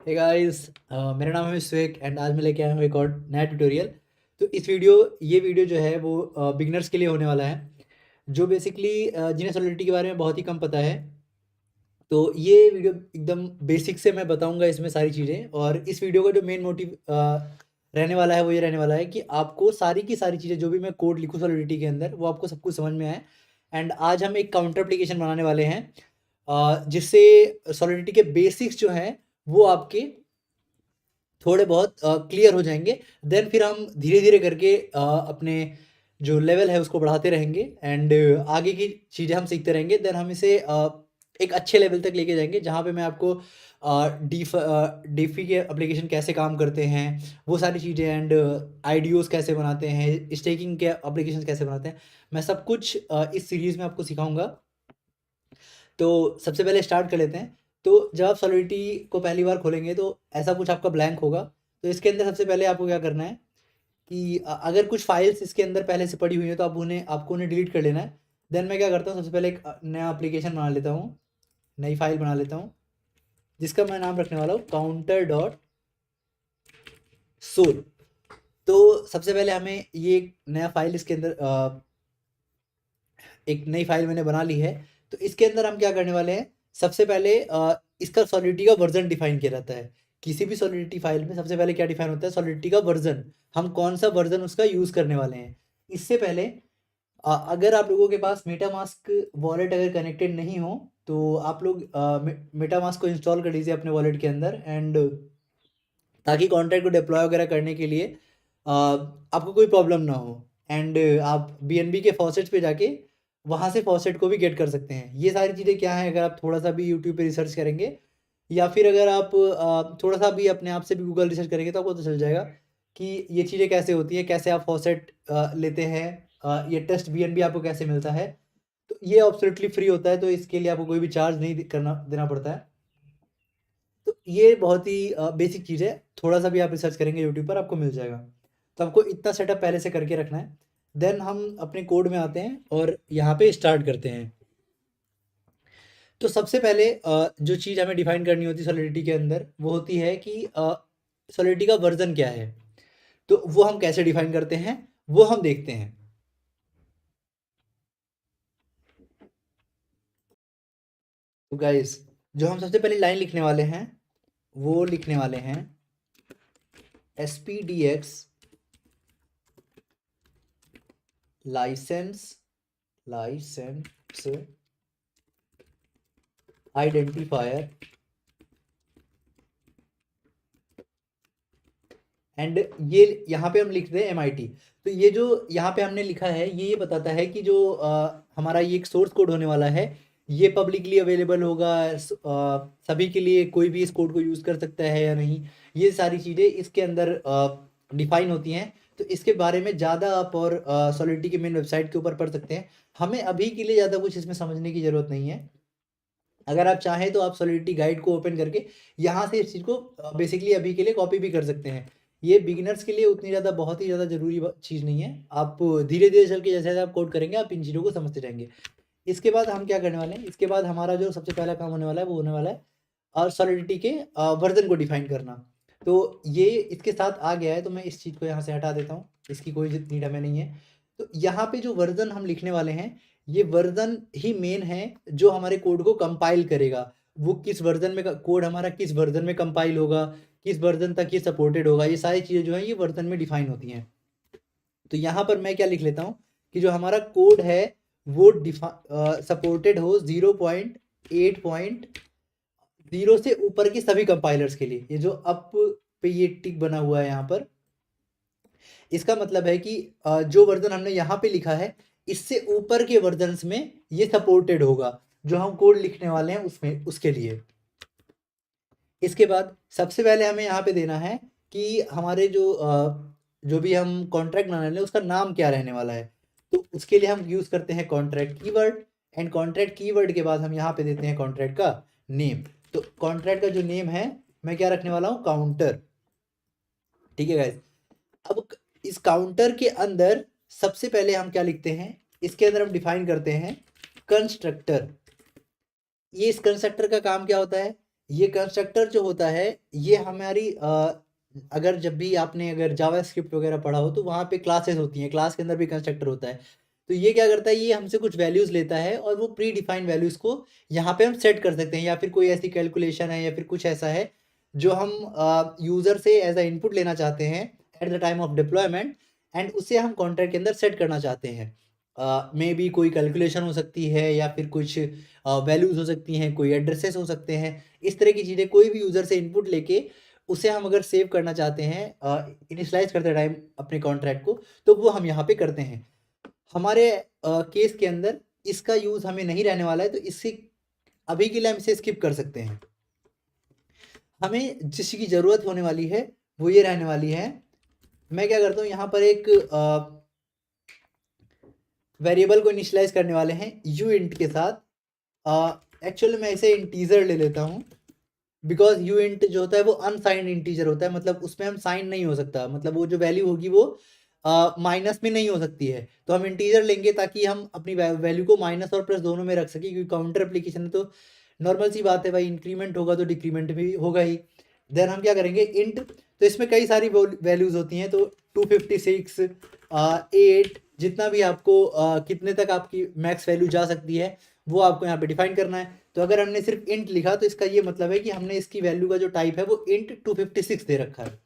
Hey guys, मेरा नाम है विवेक एंड आज मैं लेके आया हूँ एक और नया ट्यूटोरियल। तो ये वीडियो जो है वो बिगिनर्स के लिए होने वाला है, जो बेसिकली जिन्हें सॉलिडिटी के बारे में बहुत ही कम पता है। तो ये वीडियो एकदम बेसिक से मैं बताऊंगा इसमें सारी चीज़ें, और इस वीडियो का जो मेन मोटिव रहने वाला है वो ये रहने वाला है कि आपको सारी की सारी चीज़ें जो भी मैं कोड लिखूँ सॉलिडिटी के अंदर वो आपको सब कुछ समझ में आए। एंड आज हम एक काउंटर एप्लीकेशन बनाने वाले हैं, जिससे सॉलिडिटी के बेसिक्स जो हैं वो आपके थोड़े बहुत क्लियर हो जाएँगे। देन फिर हम धीरे-धीरे करके अपने जो लेवल है उसको बढ़ाते रहेंगे एंड आगे की चीज़ें हम सीखते रहेंगे। देन हम इसे एक अच्छे लेवल तक लेके जाएँगे, जहाँ पे मैं आपको डीफी के एप्लीकेशन कैसे काम करते हैं, वो सारी चीज़ें एंड आईडीओज़ कैसे बनाते हैं, स्टेकिंग के एप्लीकेशंस कैसे बनाते हैं, मैं सब कुछ इस सीरीज़ में आपको सिखाऊँगा। तो सबसे पहले स्टार्ट कर लेते हैं। तो जब आप सॉलिडिटी को पहली बार खोलेंगे तो ऐसा कुछ आपका ब्लैंक होगा। तो इसके अंदर सबसे पहले आपको क्या करना है कि अगर कुछ फाइल्स इसके अंदर पहले से पड़ी हुई हैं तो आपको उन्हें डिलीट कर लेना है। देन मैं क्या करता हूँ, सबसे पहले एक नया एप्लीकेशन बना लेता हूँ, नई फाइल बना लेता हूँ, जिसका मैं नाम रखने वाला हूँ काउंटर डॉट सोल। तो सबसे पहले हमें ये एक नया फाइल इसके अंदर एक नई फाइल मैंने बना ली है। तो इसके अंदर हम क्या करने वाले हैं, सबसे पहले इसका सॉलिडिटी का वर्जन डिफाइन किया जाता है। किसी भी सॉलिडिटी फाइल में सबसे पहले क्या डिफाइन होता है, सॉलिडिटी का वर्जन, हम कौन सा वर्जन उसका यूज़ करने वाले हैं। इससे पहले अगर आप लोगों के पास मेटामास्क वॉलेट अगर कनेक्टेड नहीं हो तो आप लोग मेटामास्क को इंस्टॉल कर लीजिए अपने वॉलेट के अंदर, एंड ताकि कॉन्ट्रैक्ट को डिप्लॉय वगैरह करने के लिए आपको कोई प्रॉब्लम ना हो। एंड आप बीएनबी के फॉसेट्स पे जाके वहाँ से फॉसेट को भी गेट कर सकते हैं। ये सारी चीज़ें क्या हैं, अगर आप थोड़ा सा भी यूट्यूब पे रिसर्च करेंगे या फिर अगर आप थोड़ा सा भी अपने आप से भी गूगल रिसर्च करेंगे तो आपको तो चल जाएगा कि ये चीज़ें कैसे होती हैं, कैसे आप फॉसेट लेते हैं, ये टेस्ट बीएनबी आपको कैसे मिलता है। तो ये एब्सोल्युटली फ्री होता है, तो इसके लिए आपको कोई भी चार्ज नहीं करना देना पड़ता है। तो ये बहुत ही बेसिक चीज़ है, थोड़ा-सा भी आप रिसर्च करेंगे यूट्यूब पर आपको मिल जाएगा। तो आपको इतना सेटअप पहले से करके रखना है। देन हम अपने कोड में आते हैं और यहाँ पे स्टार्ट करते हैं। तो सबसे पहले जो चीज़ हमें डिफाइन करनी होती है सॉलिडिटी के अंदर वो होती है कि सॉलिडिटी का वर्ज़न क्या है। तो वो हम कैसे डिफाइन करते हैं, वो हम देखते हैं। तो गाइस, जो हम सबसे पहली लाइन लिखने वाले हैं, वो लिखने वाले हैं SPDX लाइसेंस आइडेंटिफायर एंड ये यहाँ पे हम लिख रहे हैं MIT। तो ये जो यहाँ पे हमने लिखा है ये बताता है कि जो हमारा ये एक सोर्स कोड होने वाला है ये पब्लिकली अवेलेबल होगा, सभी के लिए कोई भी इस कोड को यूज़ कर सकता है या नहीं। ये सारी चीज़ें इसके अंदर डिफाइन होती हैं। तो इसके बारे में ज़्यादा आप और सॉलिडिटी के मेन वेबसाइट के ऊपर पढ़ सकते हैं। हमें अभी के लिए ज़्यादा कुछ इसमें समझने की ज़रूरत नहीं है। अगर आप चाहें तो आप सॉलिडिटी गाइड को ओपन करके यहाँ से इस चीज़ को बेसिकली अभी के लिए कॉपी भी कर सकते हैं। ये बिगिनर्स के लिए उतनी ज़्यादा बहुत ही ज़्यादा ज़रूरी चीज़ नहीं है। आप धीरे-धीरे चल के जैसे-जैसे आप कोड करेंगे आप इन चीज़ों को समझते जाएँगे। इसके बाद हम क्या करने वाले हैं, इसके बाद हमारा जो सबसे पहला काम होने वाला है वो होने वाला है और सॉलिडिटी के वर्ज़न को डिफाइन करना। तो ये इसके साथ आ गया है तो मैं इस चीज़ को यहाँ से हटा देता हूँ, इसकी कोई नीड हमें नहीं है। तो यहाँ पे जो वर्ज़न हम लिखने वाले हैं, ये वर्ज़न ही मेन है जो हमारे कोड को कंपाइल करेगा। वो किस वर्ज़न में कोड हमारा किस वर्ज़न में कंपाइल होगा, किस वर्ज़न तक ये सपोर्टेड होगा, ये सारी चीज़ें जो हैं ये वर्ज़न में डिफाइन होती हैं। तो यहाँ पर मैं क्या लिख लेता हूँ कि जो हमारा कोड है वो सपोर्टेड हो 0.8.0 से ऊपर के सभी कंपाइलर्स के लिए। ये जो अप पे ये टिक बना हुआ है यहाँ पर, इसका मतलब है कि जो वर्जन हमने यहाँ पे लिखा है इससे ऊपर के वर्जन्स में ये सपोर्टेड होगा, जो हम कोड लिखने वाले हैं उसमें उसके लिए। इसके बाद सबसे पहले हमें यहाँ पे देना है कि हमारे जो भी हम कॉन्ट्रैक्ट बनाने वाले हैं उसका नाम क्या रहने वाला है। तो उसके लिए हम यूज़ करते हैं contract keyword, and contract keyword के बाद हम यहाँ पे देते हैं कॉन्ट्रैक्ट का नेम। तो कॉन्ट्रैक्ट का जो नेम है मैं क्या रखने वाला हूँ, काउंटर। ठीक है गाइस। अब इस काउंटर के अंदर सबसे पहले हम क्या लिखते हैं, इसके अंदर हम डिफाइन करते हैं कंस्ट्रक्टर। ये इस कंस्ट्रक्टर का काम क्या होता है, ये कंस्ट्रक्टर जो होता है ये हमारी अगर जब भी आपने अगर जावास्क्रिप्ट वगैरह पढ़ा हो तो वहाँ पे क्लासेस होती हैं, क्लास के अंदर भी कंस्ट्रक्टर होता है। तो ये क्या करता है, ये हमसे कुछ वैल्यूज़ लेता है और वो प्री डिफाइंड वैल्यूज़ को यहाँ पे हम सेट कर सकते हैं, या फिर कोई ऐसी कैलकुलेशन है या फिर कुछ ऐसा है जो हम यूज़र से एज अ इनपुट लेना चाहते हैं at the time of deployment, and उसे हम कॉन्ट्रैक्ट के अंदर सेट करना चाहते हैं। मे बी कोई कैलकुलेशन हो सकती है या फिर कुछ वैल्यूज़ हो सकती हैं, कोई एड्रेसेस हो सकते हैं। इस तरह की चीज़ें कोई भी यूज़र से इनपुट लेके उसे हम अगर सेव करना चाहते हैं इनिशियलाइज़ करते टाइम अपने कॉन्ट्रैक्ट को, तो वो हम यहाँ पे करते हैं। हमारे केस के अंदर इसका यूज़ हमें नहीं रहने वाला है, तो इससे अभी के लिए हम इसे स्किप कर सकते हैं। हमें जिस चीज़ की ज़रूरत होने वाली है वो ये रहने वाली है, मैं क्या करता हूँ यहाँ पर एक वेरिएबल को इनिशियलाइज़ करने वाले हैं यू इंट के साथ। एक्चुअली मैं इसे इंटीजर ले लेता हूँ, बिकॉज यू इंट जो होता है वो अनसाइंड इंटीजर होता है, मतलब उसमें हम साइन नहीं हो सकता, मतलब वो जो वैल्यू होगी वो माइनस में नहीं हो सकती है। तो हम इंटीजर लेंगे ताकि हम अपनी वैल्यू को माइनस और प्लस दोनों में रख सकें, क्योंकि काउंटर एप्लीकेशन है तो नॉर्मल सी बात है भाई, इंक्रीमेंट होगा तो डिक्रीमेंट भी होगा ही। देन हम क्या करेंगे इंट, तो इसमें कई सारी वैल्यूज़ होती हैं, तो 256 8 जितना भी आपको कितने तक आपकी मैक्स वैल्यू जा सकती है वो आपको यहाँ पे डिफाइन करना है। तो अगर हमने सिर्फ इंट लिखा तो इसका ये मतलब है कि हमने इसकी वैल्यू का जो टाइप है वो इंट 256 दे रखा है।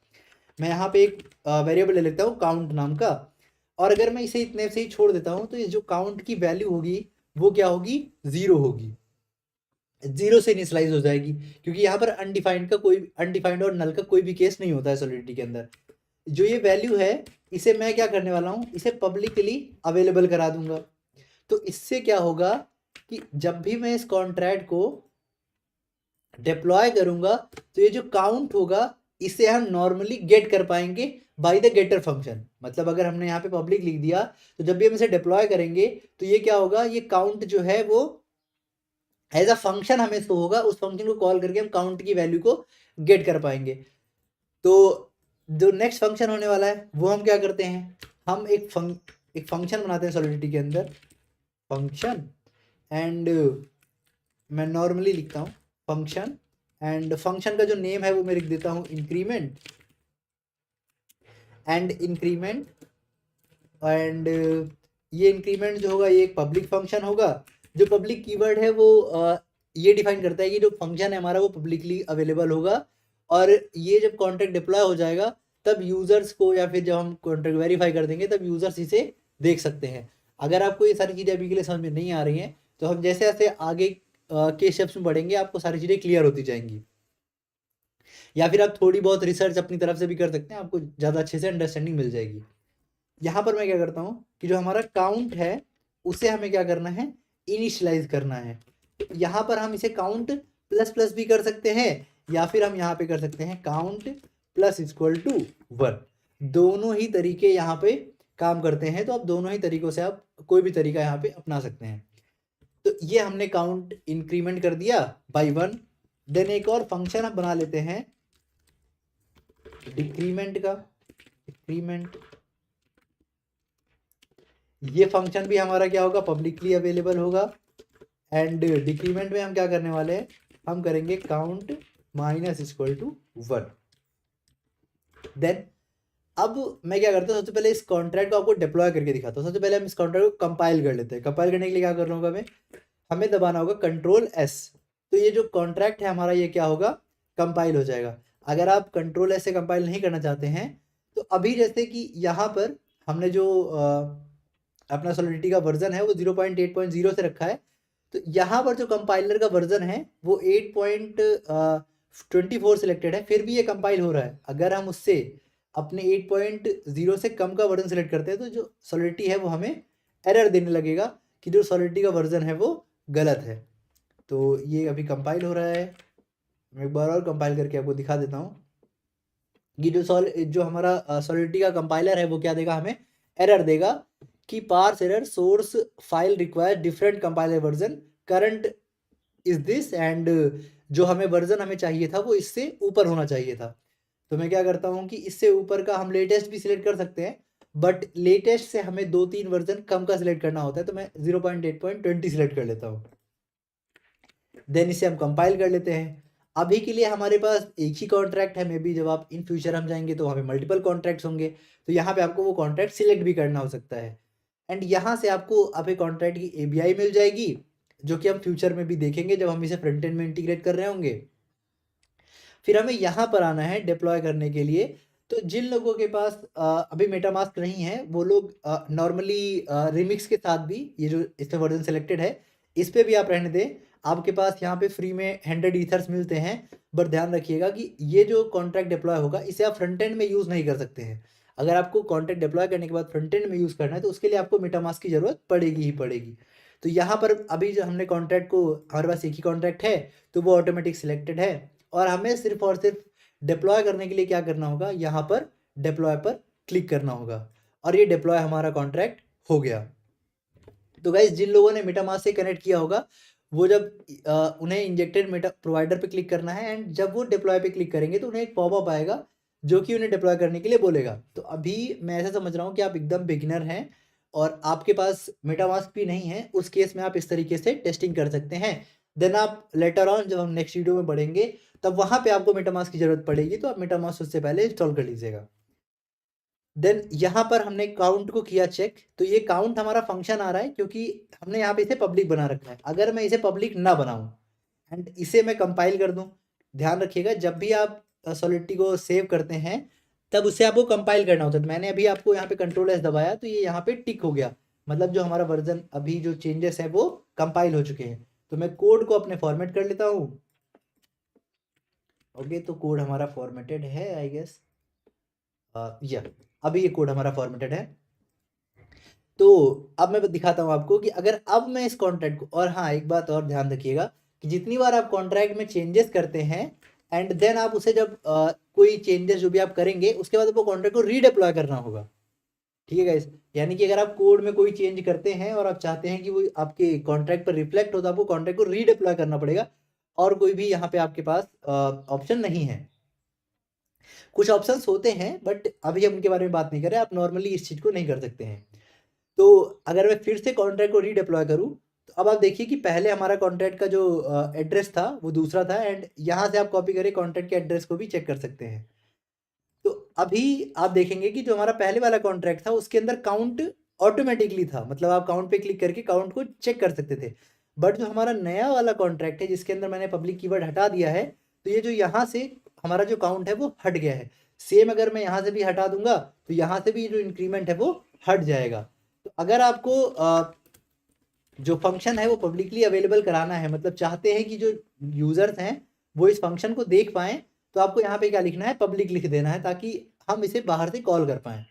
मैं यहाँ पे एक वेरिएबल ले लेता हूँ काउंट नाम का, और अगर मैं इसे इतने से ही छोड़ देता हूँ तो ये जो काउंट की वैल्यू होगी वो क्या होगी, 0 होगी, 0 से इनिशियलाइज हो जाएगी, क्योंकि यहाँ पर अनडिफाइंड और नल का कोई भी केस नहीं होता है सॉलिडिटी के अंदर। जो ये वैल्यू है इसे मैं क्या करने वाला हूँ, इसे पब्लिकली अवेलेबल करा दूंगा। तो इससे क्या होगा कि जब भी मैं इस कॉन्ट्रैक्ट को डिप्लॉय करूंगा तो ये जो काउंट होगा इसे हम नॉर्मली गेट कर पाएंगे बाय द गेटर फंक्शन। मतलब अगर हमने यहाँ पे पब्लिक लिख दिया तो जब भी हम इसे डिप्लॉय करेंगे तो ये क्या होगा, ये काउंट जो है वो एज अ फंक्शन हमें शो होगा, उस फंक्शन को कॉल करके हम काउंट की वैल्यू को गेट कर पाएंगे। तो जो नेक्स्ट फंक्शन होने वाला है वो हम क्या करते हैं, हम एक फंक्शन बनाते हैं सॉलिडिटी के अंदर, फंक्शन, एंड मैं नॉर्मली लिखता हूँ फंक्शन, एंड फंक्शन का जो नेम है वो मैं लिख देता हूँ इंक्रीमेंट, एंड ये इंक्रीमेंट जो होगा ये एक पब्लिक फंक्शन होगा। जो पब्लिक कीवर्ड है वो ये डिफाइन करता है कि जो फंक्शन है हमारा वो पब्लिकली अवेलेबल होगा, और ये जब कॉन्ट्रैक्ट डिप्लॉय हो जाएगा तब यूज़र्स को, या फिर जब हम कॉन्ट्रैक्ट वेरीफाई कर देंगे तब यूज़र्स इसे देख सकते हैं। अगर आपको ये सारी चीज़ें अभी के लिए समझ में नहीं आ रही हैं तो हम जैसे जैसे आगे के स्टेप्स में बढ़ेंगे आपको सारी चीज़ें क्लियर होती जाएंगी, या फिर आप थोड़ी बहुत रिसर्च अपनी तरफ से भी कर सकते हैं, आपको ज़्यादा अच्छे से अंडरस्टैंडिंग मिल जाएगी। यहाँ पर मैं क्या करता हूँ कि जो हमारा काउंट है उसे हमें क्या करना है, इनिशियलाइज करना है। यहाँ पर हम इसे काउंट प्लस प्लस भी कर सकते हैं, या फिर हम यहाँ पे कर सकते हैं काउंट प्लस इक्वल टू 1। दोनों ही तरीके यहाँ पे काम करते हैं, तो आप दोनों ही तरीकों से आप कोई भी तरीका यहाँ पे अपना सकते हैं। तो ये हमने काउंट इंक्रीमेंट कर दिया बाई 1। देन एक और फंक्शन आप बना लेते हैं डिक्रीमेंट का, डिक्रीमेंट, ये फंक्शन भी हमारा क्या होगा, पब्लिकली अवेलेबल होगा। एंड डिक्रीमेंट में हम क्या करने वाले हैं, हम करेंगे count minus equal to 1। Then अब मैं क्या करता हूँ, सबसे पहले इस कॉन्ट्रैक्ट को आपको डिप्लॉय करके दिखाता हूँ। सबसे पहले हम इस कॉन्ट्रैक्ट को कंपाइल कर लेते हैं। कंपाइल करने के लिए क्या करना होगा, हमें दबाना होगा Ctrl+S। तो ये जो कॉन्ट्रैक्ट है हमारा ये क्या होगा, कंपाइल हो जाएगा। अगर आप Ctrl+S से कंपाइल नहीं करना चाहते हैं तो अभी जैसे कि यहाँ पर हमने जो अपना सॉलिडिटी का वर्जन है वो 0.8.0 से रखा है, तो यहाँ पर जो कंपाइलर का वर्जन है वो 8.24 सिलेक्टेड है, फिर भी ये कंपाइल हो रहा है। अगर हम उससे अपने 8.0 से कम का वर्जन सेलेक्ट करते हैं तो जो सॉलिडिटी है वो हमें एरर देने लगेगा कि जो सॉलिडिटी का वर्जन है वो गलत है। तो ये अभी कंपाइल हो रहा है, मैं एक बार और कंपाइल करके आपको दिखा देता हूँ। ये जो हमारा सॉलिडिटी का कंपाइलर है वो क्या देगा, हमें एरर देगा कि parse error, source file require different compiler version, current is this, and जो हमें वर्जन हमें चाहिए था वो इससे ऊपर होना चाहिए था। तो मैं क्या करता हूँ कि इससे ऊपर का हम लेटेस्ट भी सिलेक्ट कर सकते हैं, बट लेटेस्ट से हमें 2-3 वर्जन कम का सिलेक्ट करना होता है, तो मैं 0.8.20 सिलेक्ट कर लेता हूँ। देन इसे हम कंपाइल कर लेते हैं। अभी के लिए हमारे पास एक ही कॉन्ट्रैक्ट है, मे बी जब आप इन फ्यूचर हम जाएंगे तो वहाँ पे मल्टीपल कॉन्ट्रैक्ट्स होंगे, तो यहाँ पे आपको वो कॉन्ट्रैक्ट सिलेक्ट भी करना हो सकता है। एंड यहाँ से आपको अभी कॉन्ट्रैक्ट की एबीआई मिल जाएगी, जो कि हम फ्यूचर में भी देखेंगे जब हम इसे फ्रंट एंड में इंटीग्रेट कर रहे होंगे। फिर हमें यहाँ पर आना है डिप्लॉय करने के लिए। तो जिन लोगों के पास अभी मेटामास्क नहीं है, वो लोग नॉर्मली रिमिक्स के साथ भी, ये जो इसमें वर्जन सेलेक्टेड है इस पे भी आप रहने दें, आपके पास यहाँ पे फ्री में 100 ईथर्स मिलते हैं। बट ध्यान रखिएगा कि ये जो कॉन्ट्रैक्ट डिप्लॉय होगा इसे आप फ्रंट एंड में यूज़ नहीं कर सकते हैं। अगर आपको कॉन्ट्रैक्ट डिप्लॉय करने के बाद फ्रंट एंड में यूज़ करना है तो उसके लिए आपको मेटामास्क की ज़रूरत पड़ेगी ही पड़ेगी। तो यहाँ पर अभी जो हमने कॉन्ट्रैक्ट को, हमारे पास एक ही कॉन्ट्रैक्ट है तो वो ऑटोमेटिक सिलेक्टेड है, और हमें सिर्फ और सिर्फ डिप्लॉय करने के लिए क्या करना होगा, यहाँ पर डिप्लॉय पर क्लिक करना होगा, और ये डिप्लॉय हमारा कॉन्ट्रैक्ट हो गया। तो गाइज जिन लोगों ने मेटामास्क से कनेक्ट किया होगा, वो जब उन्हें इंजेक्टेड मेटा प्रोवाइडर पे क्लिक करना है, एंड जब वो डिप्लॉय पे क्लिक करेंगे तो उन्हें एक पॉपअप आएगा जो कि उन्हें डिप्लॉय करने के लिए बोलेगा। तो अभी मैं ऐसा समझ रहा हूँ कि आप एकदम बिगिनर हैं और आपके पास मेटामास्क भी नहीं है, उस केस में आप इस तरीके से टेस्टिंग कर सकते हैं। देन आप लेटर ऑन जब हम नेक्स्ट वीडियो में बढ़ेंगे तब वहाँ पे आपको मेटामास्क की ज़रूरत पड़ेगी, तो आप मेटामास्क उससे पहले इंस्टॉल कर लीजिएगा। देन यहाँ पर हमने काउंट को किया चेक, तो ये काउंट हमारा फंक्शन आ रहा है क्योंकि हमने यहाँ पे इसे पब्लिक बना रखा है। अगर मैं इसे पब्लिक ना बनाऊँ एंड इसे मैं कंपाइल कर दूँ, ध्यान रखिएगा जब भी आप सॉलिडिटी को सेव करते हैं तब उसे आपको कंपाइल करना होता है। तो मैंने अभी आपको यहाँ पे कंट्रोल एस दबाया तो ये यहाँ पे टिक हो गया, मतलब जो हमारा वर्जन अभी जो चेंजेस है वो कंपाइल हो चुके हैं। तो मैं कोड को अपने फॉर्मेट कर लेता हूँ। ओके, तो कोड हमारा फॉर्मेटेड है आई गेस, या अभी ये कोड हमारा फॉर्मेटेड है। तो अब मैं दिखाता हूँ आपको कि अगर अब मैं इस कॉन्ट्रैक्ट को, और हाँ एक बात और ध्यान रखिएगा कि जितनी बार आप कॉन्ट्रैक्ट में चेंजेस करते हैं एंड देन आप उसे जब कोई चेंजेस जो भी आप करेंगे उसके बाद आपको कॉन्ट्रैक्ट को रीडिप्लॉय करना होगा। ठीक है गाइस, यानी कि अगर आप कोड में कोई चेंज करते हैं और आप चाहते हैं कि वो आपके कॉन्ट्रैक्ट पर रिफ्लेक्ट हो तो आपको कॉन्ट्रैक्ट को रीडिप्लॉय करना पड़ेगा, और कोई भी यहाँ पे आपके पास ऑप्शन नहीं है। कुछ ऑप्शंस होते हैं बट अभी हम उनके बारे में बात नहीं कर रहे, आप नॉर्मली इस चीज़ को नहीं कर सकते हैं। तो अगर मैं फिर से कॉन्ट्रैक्ट को रीडिप्लॉय करूँ तो अब आप देखिए कि पहले हमारा कॉन्ट्रैक्ट का जो एड्रेस था वो दूसरा था, एंड यहाँ से आप कॉपी करके कॉन्ट्रैक्ट के एड्रेस को भी चेक कर सकते हैं। तो अभी आप देखेंगे कि जो हमारा पहले वाला कॉन्ट्रैक्ट था उसके अंदर काउंट ऑटोमेटिकली था, मतलब आप काउंट पे क्लिक करके काउंट को चेक कर सकते थे। बट जो हमारा नया वाला कॉन्ट्रैक्ट है जिसके अंदर मैंने पब्लिक कीवर्ड हटा दिया है, तो ये जो यहाँ से हमारा जो काउंट है वो हट गया है। सेम अगर मैं यहाँ से भी हटा दूंगा तो यहाँ से भी जो इंक्रीमेंट है वो हट जाएगा। तो अगर आपको जो फंक्शन है वो पब्लिकली अवेलेबल कराना है, मतलब चाहते हैं कि जो यूजर्स हैं वो इस फंक्शन को देख पाएं, तो आपको यहाँ पे क्या लिखना है, पब्लिक लिख देना है ताकि हम इसे बाहर से कॉल कर पाएं।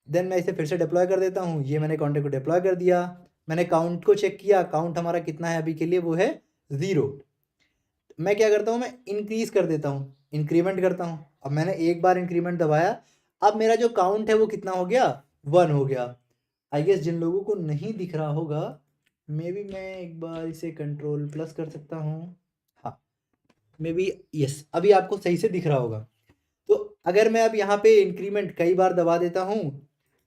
देन मैं इसे फिर से डिप्लॉय कर देता हूँ, ये मैंने कॉन्टेक्ट को डिप्लॉय कर दिया। मैंने काउंट को चेक किया, काउंट हमारा कितना है अभी के लिए, वो है 0। मैं क्या करता हूँ, मैं इंक्रीज कर देता हूँ, इंक्रीमेंट करता हूँ। अब मैंने एक बार इंक्रीमेंट दबाया, अब मेरा जो काउंट है वो कितना हो गया, 1 हो गया। आई गेस जिन लोगों को नहीं दिख रहा होगा, मे बी मैं एक बार इसे कंट्रोल प्लस कर सकता हूँ। हाँ, मे बी यस, अभी आपको सही से दिख रहा होगा। तो अगर मैं अब यहाँ पे इंक्रीमेंट कई बार दबा देता हूँ,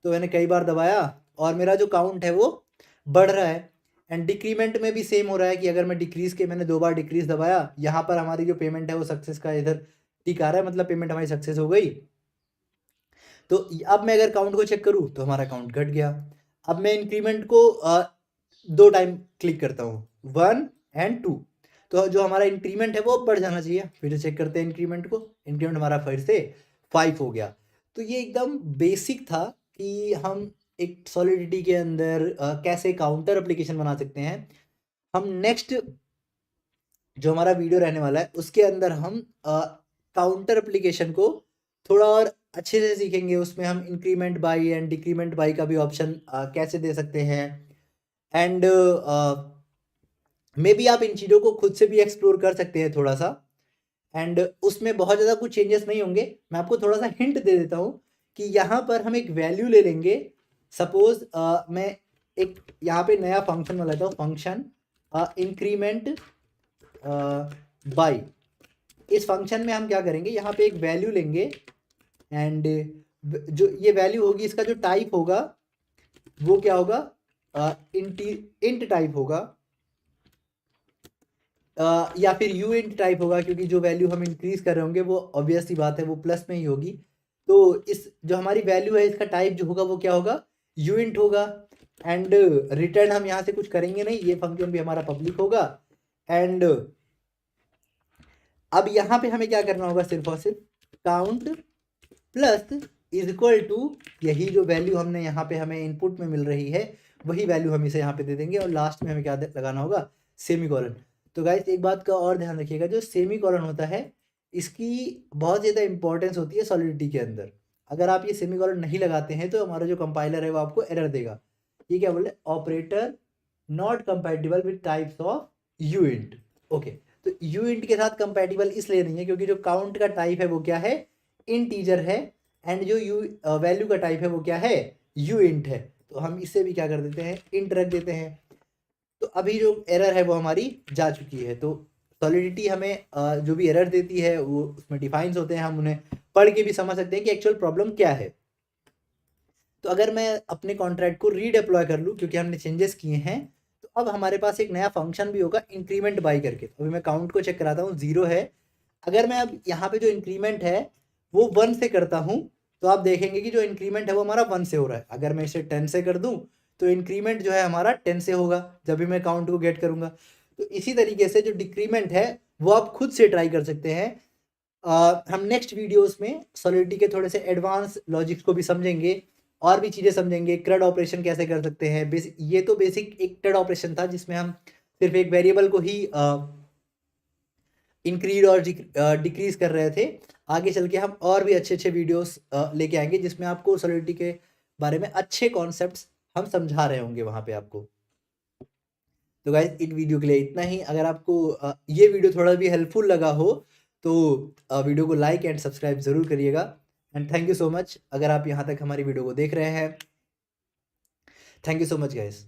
तो मैंने कई बार दबाया और मेरा जो काउंट है वो बढ़ रहा है। एंड डिक्रीमेंट में भी सेम हो रहा है कि अगर मैं डिक्रीज के, मैंने 2 बार डिक्रीज दबाया, यहाँ पर हमारी जो पेमेंट है वो सक्सेस का इधर टिक आ रहा है, मतलब पेमेंट हमारी सक्सेस हो गई। तो अब मैं अगर काउंट को चेक करूँ तो हमारा काउंट घट गया। अब मैं इंक्रीमेंट को 2 टाइम क्लिक करता हूँ, 1 एंड 2, तो जो हमारा इंक्रीमेंट है वो बढ़ जाना चाहिए। फिर से चेक करते हैं इंक्रीमेंट को, इंक्रीमेंट हमारा फिर से 5 हो गया। तो ये एकदम बेसिक था कि हम एक सॉलिडिटी के अंदर कैसे काउंटर एप्लीकेशन बना सकते हैं। हम नेक्स्ट जो हमारा वीडियो रहने वाला है उसके अंदर हम काउंटर एप्लीकेशन को थोड़ा और अच्छे से सीखेंगे। उसमें हम increment by and decrement by का भी ऑप्शन कैसे दे सकते हैं, एंड मे बी आप इन चीज़ों को खुद से भी एक्सप्लोर कर सकते हैं थोड़ा सा। एंड उसमें बहुत ज़्यादा कुछ चेंजेस नहीं होंगे। मैं आपको थोड़ा सा हिंट दे देता हूँ कि यहाँ पर हम एक वैल्यू ले लेंगे। सपोज मैं एक यहाँ पे नया फंक्शन बना लेता हूँ, फंक्शन इंक्रीमेंट बाई। इस फंक्शन में हम क्या करेंगे, यहाँ पे एक वैल्यू लेंगे, एंड जो ये वैल्यू होगी इसका जो टाइप होगा वो क्या होगा, इंट टाइप होगा। या फिर यू इंट टाइप होगा, क्योंकि जो वैल्यू हम इंक्रीज कर रहे होंगे वो ऑब्वियस सी बात है वो प्लस में ही होगी। तो इस जो हमारी वैल्यू है इसका टाइप जो होगा वो क्या होगा, यू इंट होगा। एंड रिटर्न हम यहाँ से कुछ करेंगे नहीं, ये फंक्शन भी हमारा पब्लिक होगा। एंड अब यहाँ पे हमें क्या करना होगा, सिर्फ और सिर्फ count plus is equal to यही जो वैल्यू हमने यहाँ पे हमें इनपुट में मिल रही है वही वैल्यू हम इसे यहाँ पे दे देंगे, और लास्ट में हमें क्या लगाना होगा, सेमी कॉलन। तो गाइस एक बात का और ध्यान रखिएगा, जो सेमी कॉलन होता है इसकी बहुत ज़्यादा इंपॉर्टेंस होती है सॉलिडिटी के अंदर। अगर आप ये सेमी कॉलन नहीं लगाते हैं तो हमारा जो कंपाइलर है वो आपको एरर देगा। ये क्या बोले, operator not compatible with types of you int. Okay, तो यू इंट के साथ कंपैटिबल इसलिए नहीं है क्योंकि जो काउंट का टाइप है वो क्या है, इंटीजर है। एंड जो यू वैल्यू का टाइप है वो क्या है, यू इंट है। तो हम इसे भी क्या कर देते हैं, इंट रख देते हैं। तो अभी जो एरर है वो हमारी जा चुकी है। तो सॉलिडिटी हमें जो भी एरर देती है वो उसमें डिफाइंस होते हैं, हम उन्हें पढ़ के भी समझ सकते हैं कि एक्चुअल प्रॉब्लम क्या है। तो अगर मैं अपने कॉन्ट्रैक्ट को रीडिप्लॉय कर लूँ क्योंकि हमने चेंजेस किए हैं, तो अब हमारे पास एक नया फंक्शन भी होगा इंक्रीमेंट बाई करके। तो अभी मैं काउंट को चेक कराता हूँ, 0 है। अगर मैं अब यहाँ पे जो इंक्रीमेंट है वो 1 से करता हूँ तो आप देखेंगे कि जो इंक्रीमेंट है वो हमारा 1 से हो रहा है। अगर मैं इसे 10 से कर दूँ तो इंक्रीमेंट जो है हमारा 10 से होगा जब भी मैं काउंट को गेट करूँगा। तो इसी तरीके से जो डिक्रीमेंट है वो आप खुद से ट्राई कर सकते हैं। हम नेक्स्ट वीडियोस में सॉलिडिटी के थोड़े से एडवांस लॉजिक्स को भी समझेंगे और भी चीज़ें समझेंगे। क्रड ऑपरेशन कैसे कर सकते हैं, ये तो बेसिक एक क्रड ऑपरेशन था जिसमें हम सिर्फ एक वेरिएबल को ही इंक्रीज और डिक्रीज कर रहे थे। आगे चल के हम और भी अच्छे अच्छे वीडियोस लेके आएंगे जिसमें आपको सॉलिडिटी के बारे में अच्छे कॉन्सेप्ट्स हम समझा रहे होंगे वहाँ पे आपको। तो गाइस इन वीडियो के लिए इतना ही। अगर आपको ये वीडियो थोड़ा भी हेल्पफुल लगा हो तो वीडियो को लाइक एंड सब्सक्राइब ज़रूर करिएगा। And thank you so much अगर आप यहाँ तक हमारी वीडियो को देख रहे हैं। Thank you so much guys.